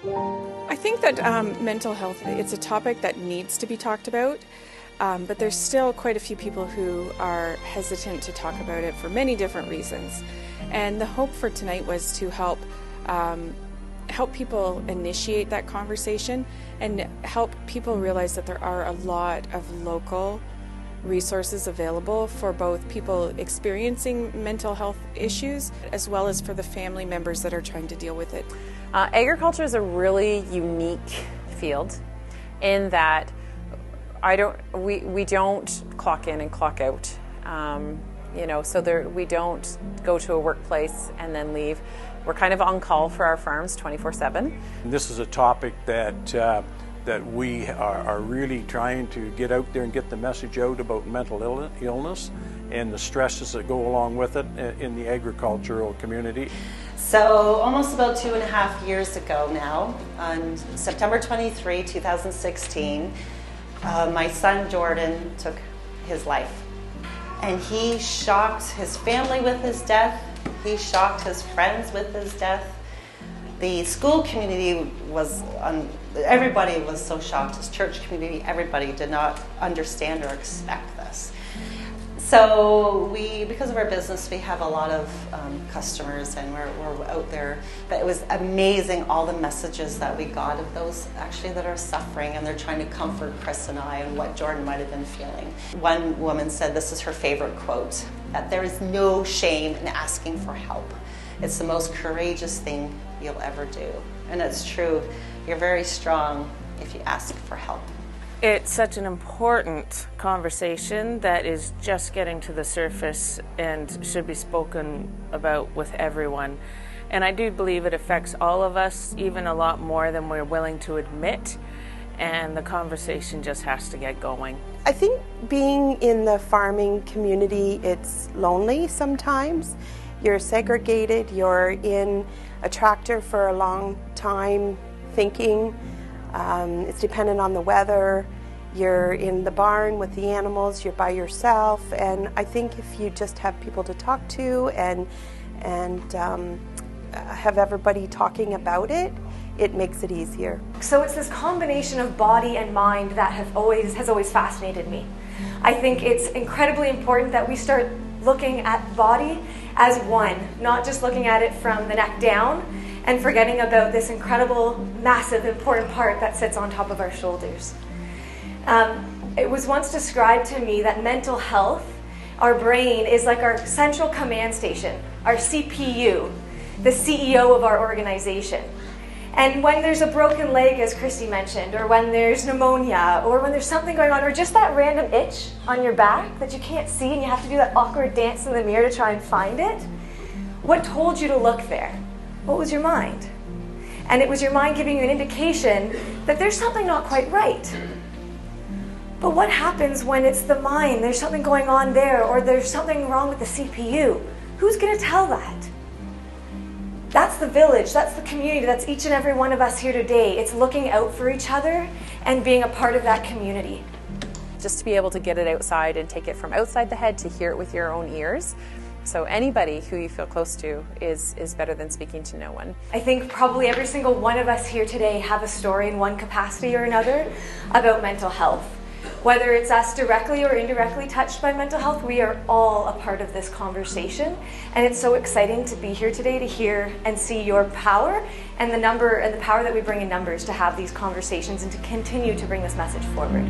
I think that mental health, it's a topic that needs to be talked about, but there's still quite a few people who are hesitant to talk about it for many different reasons. And the hope for tonight was to help people initiate that conversation and help people realize that there are a lot of local resources available for both people experiencing mental health issues as well as for the family members that are trying to deal with it. Agriculture is a really unique field in that we don't clock in and clock out. We don't go to a workplace and then leave. We're kind of on call for our farms 24/7. This is a topic that we are really trying to get out there and get the message out about mental illness and the stresses that go along with it in the agricultural community. So almost about 2.5 years ago now, on September 23, 2016, my son Jordan took his life. And he shocked his family with his death. He shocked his friends with his death. The school community everybody was so shocked. His church community, everybody did not understand or expect this. So because of our business, we have a lot of customers and we're out there. But it was amazing all the messages that we got of those actually that are suffering, and they're trying to comfort Chris and I and what Jordan might have been feeling. One woman said this is her favorite quote, that there is no shame in asking for help. It's the most courageous thing you'll ever do. And it's true. You're very strong if you ask for help. It's such an important conversation that is just getting to the surface and should be spoken about with everyone. And I do believe it affects all of us, even a lot more than we're willing to admit. And the conversation just has to get going. I think being in the farming community, it's lonely sometimes. You're segregated, you're in a tractor for a long time thinking. It's dependent on the weather. You're in the barn with the animals, you're by yourself, and I think if you just have people to talk to and have everybody talking about it, it makes it easier. So it's this combination of body and mind that has always fascinated me. I think it's incredibly important that we start looking at body as one, not just looking at it from the neck down and forgetting about this incredible, massive, important part that sits on top of our shoulders. It was once described to me that mental health, our brain, is like our central command station, our CPU, the CEO of our organization. And when there's a broken leg, as Christy mentioned, or when there's pneumonia, or when there's something going on, or just that random itch on your back that you can't see and you have to do that awkward dance in the mirror to try and find it, what told you to look there? What was your mind? And it was your mind giving you an indication that there's something not quite right. But what happens when it's the mind? There's something going on there, or there's something wrong with the CPU. Who's going to tell that? That's the village, that's the community, that's each and every one of us here today. It's looking out for each other and being a part of that community. Just to be able to get it outside and take it from outside the head to hear it with your own ears. So anybody who you feel close to is better than speaking to no one. I think probably every single one of us here today have a story in one capacity or another about mental health. Whether it's us directly or indirectly touched by mental health, we are all a part of this conversation. And it's so exciting to be here today to hear and see your power and the power that we bring in numbers to have these conversations and to continue to bring this message forward.